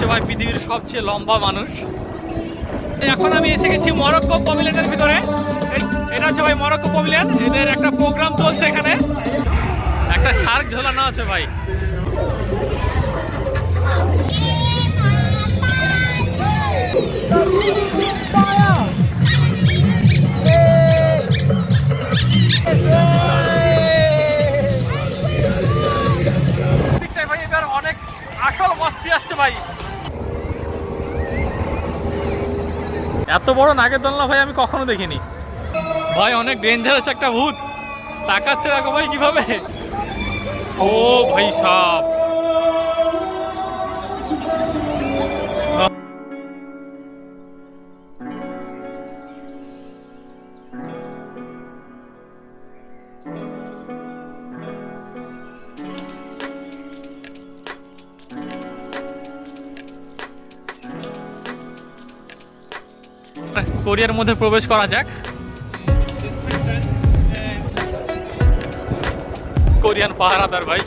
ভাই পৃথিবীর সবচেয়ে লম্বা মানুষ। এখন আমি এসে গেছি মরক্কো প্যাভিলিয়নের ভিতরে। এটা হচ্ছে ভাই মরক্কো প্যাভিলিয়ন, এদের একটা প্রোগ্রাম চলছে, এখানে একটা শার্ক ঝোলানো আছে ভাই। ভাই এবার অনেক আসল মস্তি আসছে ভাই। এত বড় নাগের দোলনা ভাই আমি কখনো দেখিনি ভাই, অনেক ডেঞ্জারাস একটা ভূত। তাকাচ্ছে দেখো ভাই কিভাবে। ও ভাই সাপ, কোরিয়ার মধ্যে প্রবেশ করা যাক। কোরিয়ান পাহারাদার ভাই।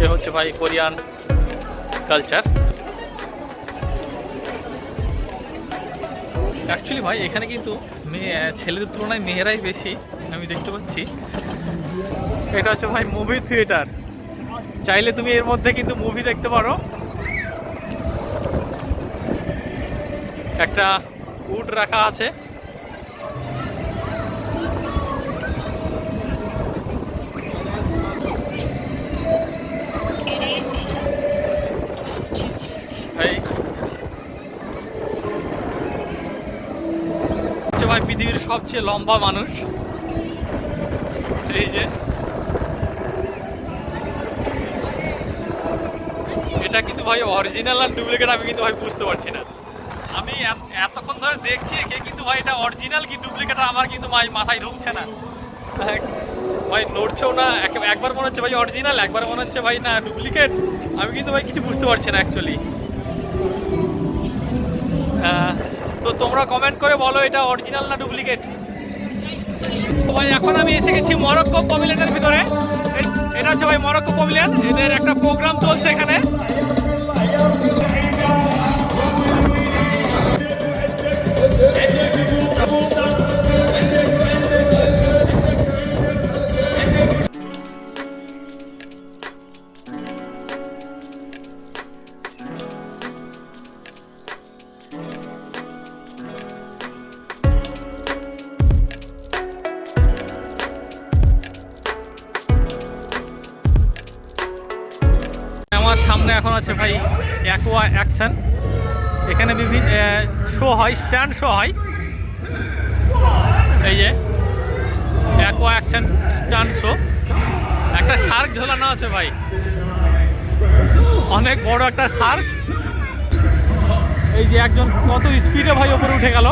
এ হচ্ছে ভাই কোরিয়ান কালচার। অ্যাকচুয়ালি ভাই এখানে কিন্তু ছেলেদের তুলনায় মেয়েরাই বেশি আমি দেখতে পাচ্ছি। এটা হচ্ছে ভাই মুভি থিয়েটার, চাইলে তুমি এর মধ্যে কিন্তু মুভি দেখতে পারো। একটা উড রাখা আছে, ভাই পৃথিবীর সবচেয়ে লম্বা মানুষ। এই যে এটা কিন্তু ভাই অরিজিনাল আর ডুপ্লিকেট আমি কিন্তু ভাই বুঝতে পারছি না। আমি এতক্ষণ ধরে দেখছি কে কিন্তু ভাই এটা অরিজিনাল কি ডুপ্লিকেট আমার কিন্তু মাথায় ঢুকছে না ভাই, নড়ছেও না। একবার মনে হচ্ছে ভাই অরিজিনাল, একবার মনে হচ্ছে ভাই না ডুপ্লিকেট। আমি কিন্তু ভাই কিছু বুঝতে পারছি না অ্যাকচুয়ালি। তো তোমরা কমেন্ট করে বলো এটা অরিজিনাল না ডুপ্লিকেট। ভাই এখন আমি এসে গেছি মরক্কো প্যাভিলিয়নের ভিতরে। এটা হচ্ছে ভাই মরক্কো প্যাভিলিয়ন, এদের একটা প্রোগ্রাম চলছে এখানে। আমার সামনে এখন আছে ভাই অ্যাকোয়া অ্যাকশন। এখানে বিভিন্ন শো হয়, স্ট্যান্ড শো হয়। এই যে অ্যাকোয়া অ্যাকশন স্ট্যান্ড শো, একটা শার্ক ঝোলানো আছে ভাই, অনেক বড় একটা শার্ক। এই যে একজন কত স্পিডে ভাই ওপরে উঠে গেল।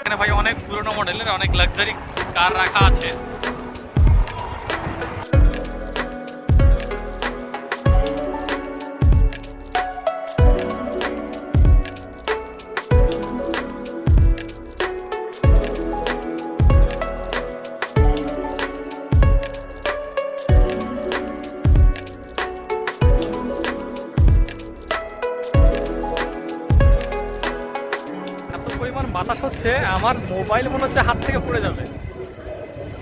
এখানে ভাই অনেক পুরোনো মডেলের অনেক লাক্সারি কার রাখা আছে। পরিমাণ বাতাস হচ্ছে, আমার মোবাইল মনে হচ্ছে হাত থেকে পড়ে যাবে,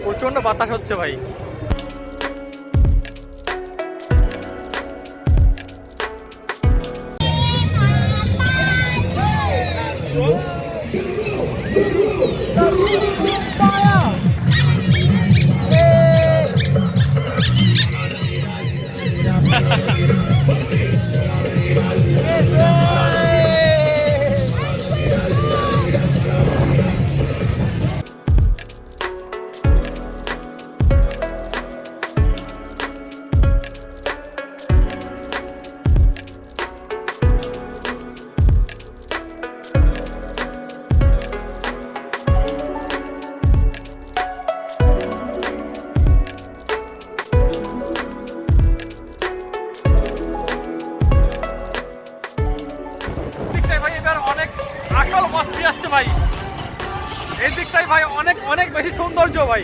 প্রচন্ড বাতাস হচ্ছে ভাই। এবার অনেক আসল মস্তি আসছে ভাই, এই দিকটাই ভাই অনেক অনেক বেশি সৌন্দর্য ভাই।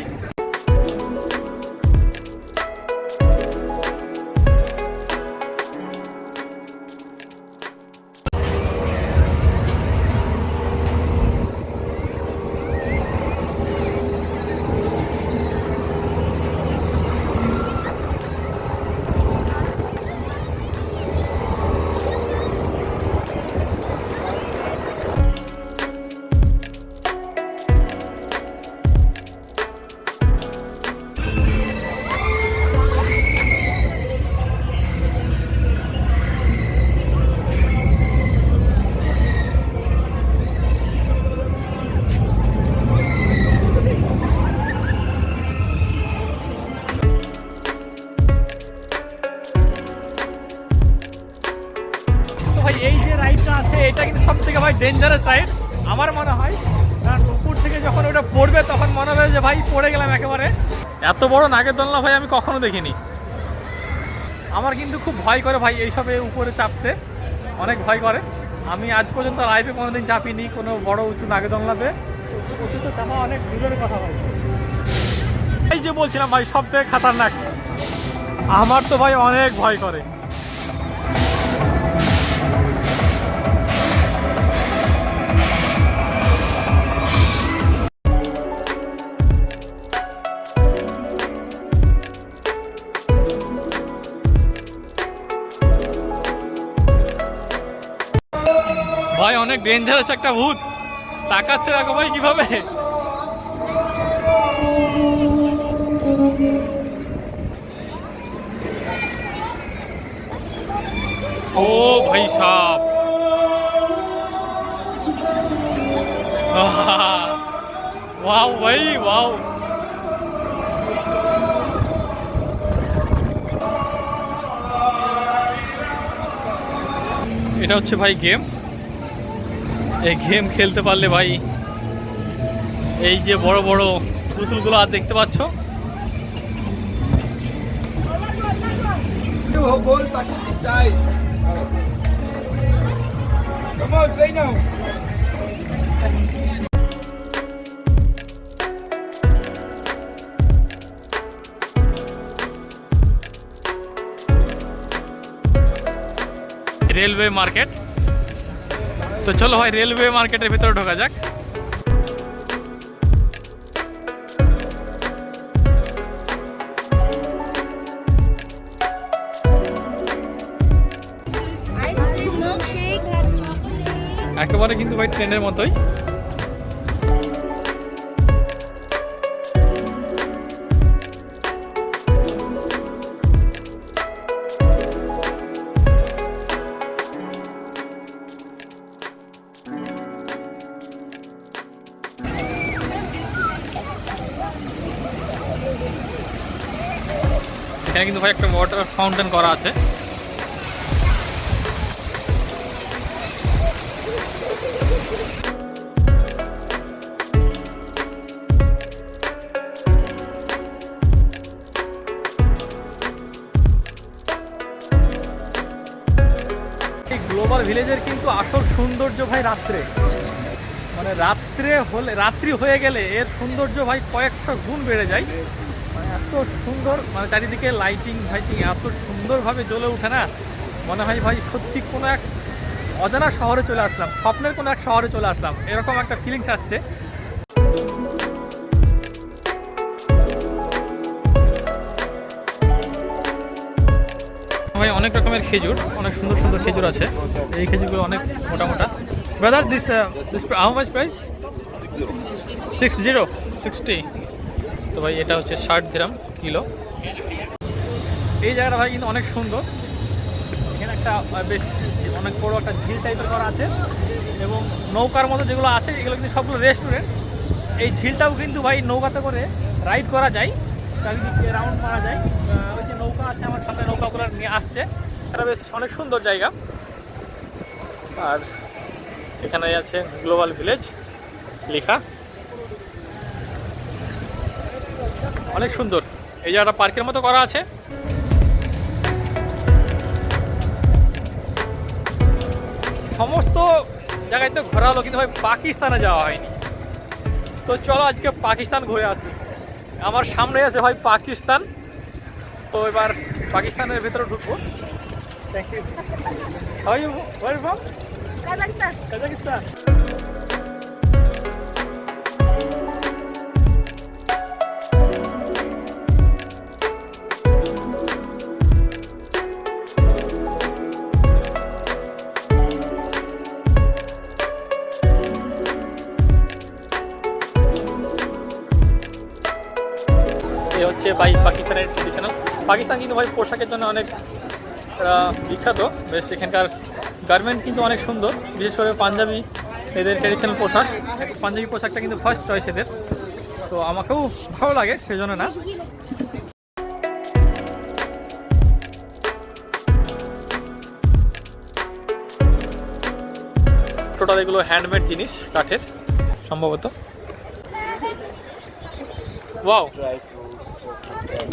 ভাই এই যে রাইডটা আছে এটা কিন্তু সব থেকে ভাই ডেঞ্জারাস রাইড আমার মনে হয়, কারণ উপর থেকে যখন ওটা পড়বে তখন মনে হবে যে ভাই পড়ে গেলাম একেবারে। এত বড় নাগের দোলনা ভাই আমি কখনো দেখিনি। আমার কিন্তু খুব ভয় করে ভাই এইসবে উপরে চাপতে, অনেক ভয় করে। আমি আজ পর্যন্ত লাইফে কোনোদিন চাপিনি কোনো বড় উঁচু নাগের দোলনাতে, উঁচু তো চাপা অনেক দূরের কথা ভাই। এই যে বলছিলাম ভাই সব থেকে খাতারনাক, আমার তো ভাই অনেক ভয় করে। ভাই অনেক ডেঞ্জারাস একটা ভূত, তাকাচ্ছে দেখো ভাই কিভাবে। ও ভাই সাপ, ওয়াও ভাই ওয়াও। এটা হচ্ছে ভাই গেম, এই গেম খেলতে পারলে ভাই এই যে বড় বড় পুতুলগুলো আর দেখতে পাচ্ছ, রেলওয়ে মার্কেট। তো চলো ভাই রেলওয়ে মার্কেটের ভিতরে ঢোকা যাক। একেবারে কিন্তু ভাই ট্রেনের মতোই। এখানে কিন্তু ভাই একটা ওয়াটার ফাউন্টেন করা আছে। এই গ্লোবাল ভিলেজের কিন্তু আসল সৌন্দর্য ভাই রাত্রে, মানে রাত্রি হয়ে গেলে এর সৌন্দর্য ভাই কয়েকশো গুণ বেড়ে যায়। এত সুন্দর, মানে চারিদিকে লাইটিং ফাইটিং এত সুন্দরভাবে জ্বলে ওঠে না, মনে হয় ভাই সত্যি কোনো এক অজানা শহরে চলে আসলাম, স্বপ্নের কোনো এক শহরে চলে আসলাম, এরকম একটা ফিলিংস আসছে। ভাই অনেক রকমের খেজুর, অনেক সুন্দর সুন্দর খেজুর আছে, এই খেজুরগুলো অনেক মোটা মোটা। Brother this how much price? 60 তো ভাই এটা হচ্ছে 60 দিরহাম কিলো। এই জায়গাটা ভাই কিন্তু অনেক সুন্দর, এখানে একটা বেশ অনেক বড় একটা ঝিল টাইপের করা আছে এবং নৌকার মতো যেগুলো আছে এগুলো কিন্তু সবগুলো রেস্টুরেন্ট। এই ঝিলটাও কিন্তু ভাই নৌকাতে করে রাইড করা যায়, চারিদিকে রাউন্ড মারা যায়। ওই যে নৌকা আছে আমার সামনে, নৌকাগুলো নিয়ে আসছে, এটা বেশ অনেক সুন্দর জায়গা। আর এখানে আছে গ্লোবাল ভিলেজ লেখা, অনেক সুন্দর। এই জায়গাটা পার্কের মতো করা আছে। সমস্ত জায়গায় তো ঘোরা হলো, কিন্তু ভাই পাকিস্তানে যাওয়া হয়নি। তো চলো আজকে পাকিস্তান ঘুরে আসি। আমার সামনে আছে ভাই পাকিস্তান। তো এবার পাকিস্তানের ভেতরে ঢুকবো। Thank you. How are you? Where from? Kazakhstan. Kazakhstan. এই হচ্ছে ভাই পাকিস্তানের ট্রেডিশনাল। পাকিস্তান কিন্তু ভাই পোশাকের জন্য অনেক বিখ্যাত। বেশ এখানকার গার্মেন্ট কিন্তু অনেক সুন্দর, বিশেষ করে পাঞ্জাবি এদের ট্রেডিশনাল পোশাক। পাঞ্জাবি পোশাকটা কিন্তু ফার্স্ট চয়েস এদের, তো আমাকেও ভালো লাগে সেজন্য না। টোটাল এগুলো হ্যান্ডমেড জিনিস, কাঠের সম্ভবত। ওয়াও,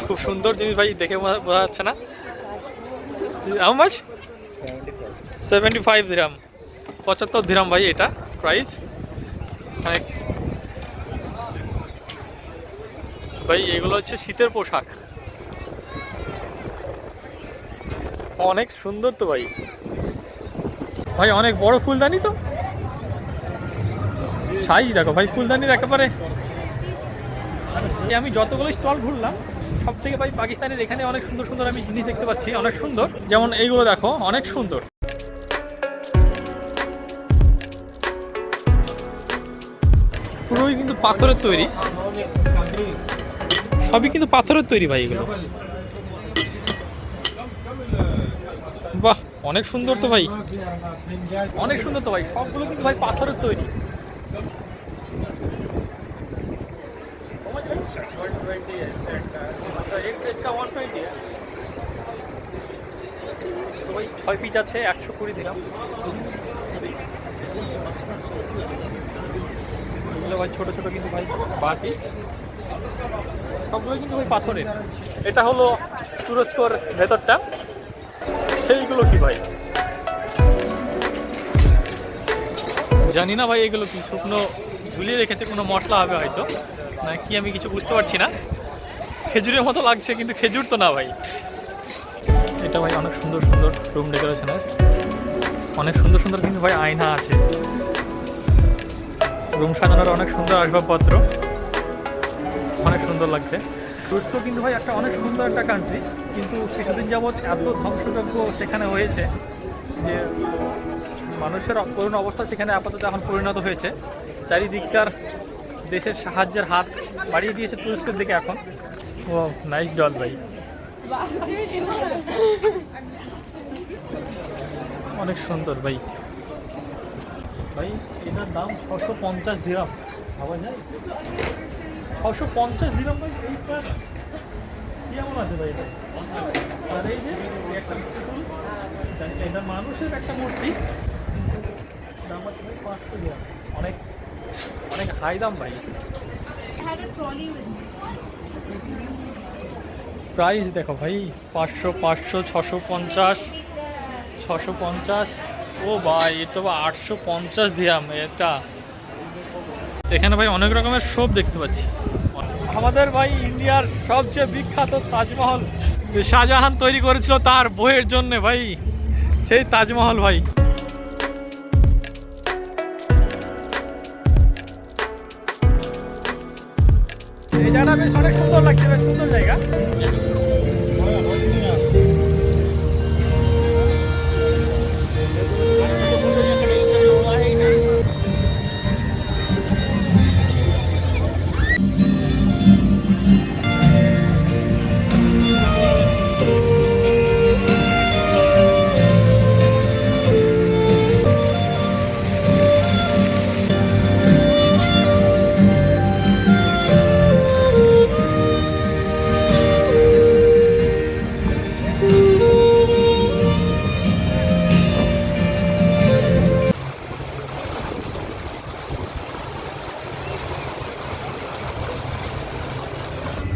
খুব সুন্দর জিনিস ভাই, দেখে বোঝা যাচ্ছে না। How much? 75 দিরহাম, 75 দিরহাম ভাই এটা প্রাইস। অনেক ভাই, এগুলো হচ্ছে শীতের পোশাক, অনেক সুন্দর তো ভাই। ভাই অনেক বড় ফুলদানি, তো সাইজ দেখো ভাই ফুলদানির একেবারে। আমি যতগুলো স্টল ঘুরলাম সব থেকে ভাই পাকিস্তানের এখানে অনেক সুন্দর সুন্দর আমি জিনিস দেখতে পাচ্ছি, অনেক সুন্দর। যেমন এইগুলো দেখো, অনেক সুন্দর। পুরোই কিন্তু পাথরের তৈরি, সবই কিন্তু পাথরের তৈরি ভাই এগুলো। বাহ, অনেক সুন্দর তো ভাই, অনেক সুন্দর তো ভাই, সবগুলো কিন্তু ভাই পাথরের তৈরি। ভাই 6 পিস আছে, 120 দিলাম। এগুলো ভাই ছোট ছোট কিন্তু ভাই বাটি, সবগুলো কিন্তু ভাই পাথরের। এটা হলো তুরস্কর ভেতরটা। সেইগুলো কি ভাই জানি না ভাই, এগুলো কি শুকনো ঝুলিয়ে রেখেছে, কোনো মশলা হবে হয়তো না কি, আমি কিছু বুঝতে পারছি না। খেজুরের মতো লাগছে কিন্তু খেজুর তো না ভাই। এটা ভাই অনেক সুন্দর সুন্দর রুম ডেকোরেশনের, অনেক সুন্দর সুন্দর কিন্তু ভাই আয়না আছে। রুম সাজানোর অনেক সুন্দর আসবাবপত্র, অনেক সুন্দর লাগছে। তুরস্ক কিন্তু ভাই একটা অনেক সুন্দর একটা কান্ট্রি, কিন্তু কিছুদিন যাবৎ এত ধ্বংসযজ্ঞ সেখানে হয়েছে যে মানুষের করুণ অবস্থা সেখানে আপাতত এখন পরিণত হয়েছে। চারিদিককার দেশের সাহায্যের হাত বাড়িয়ে দিয়েছে তুরস্কের দিকে এখন। ও নাইস ডল ভাই, অনেক সুন্দর ভাই। ভাই এটার দাম 650 দিরহাম, ভাবা যায় 650 দিরহাম ভাই। এইটা কেমন আছে ভাই? আর এই যে একটা পুতুল, এটা মানুষের একটা মূর্তি, দাম আছে ভাই 500 দিরহাম। অনেক অনেক হাই দাম ভাই। প্রাইস দেখো ভাই, 500, 500, 650, 650। ও ভাই এ তো 850 দিরহাম এটা। এখানে ভাই অনেক রকমের শপ দেখতে পাচ্ছি। আমাদের ভাই ইন্ডিয়ার সবচেয়ে বিখ্যাত তাজমহল, শাহজাহান তৈরি করেছিল তার বইয়ের জন্য ভাই, সেই তাজমহল ভাই। এই জায়গাটা বেশ অনেক সুন্দর লাগছে, বেশ সুন্দর জায়গা।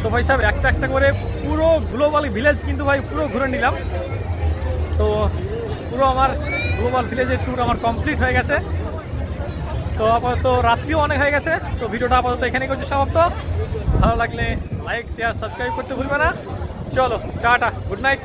তো ভাই সাহেব একটা একটা করে পুরো গ্লোবাল ভিলেজ কিন্তু ভাই পুরো ঘুরে নিলাম। তো পুরো আমার গ্লোবাল ভিলেজের ট্যুর আমার কমপ্লিট হয়ে গেছে। তো আপাতত রাত্রিও অনেক হয়ে গেছে, তো ভিডিওটা আপাতত এখানেই করছি সমাপ্ত। ভালো লাগলে লাইক শেয়ার সাবস্ক্রাইব করতে ভুলবে না। চলো টাটা, গুড নাইট।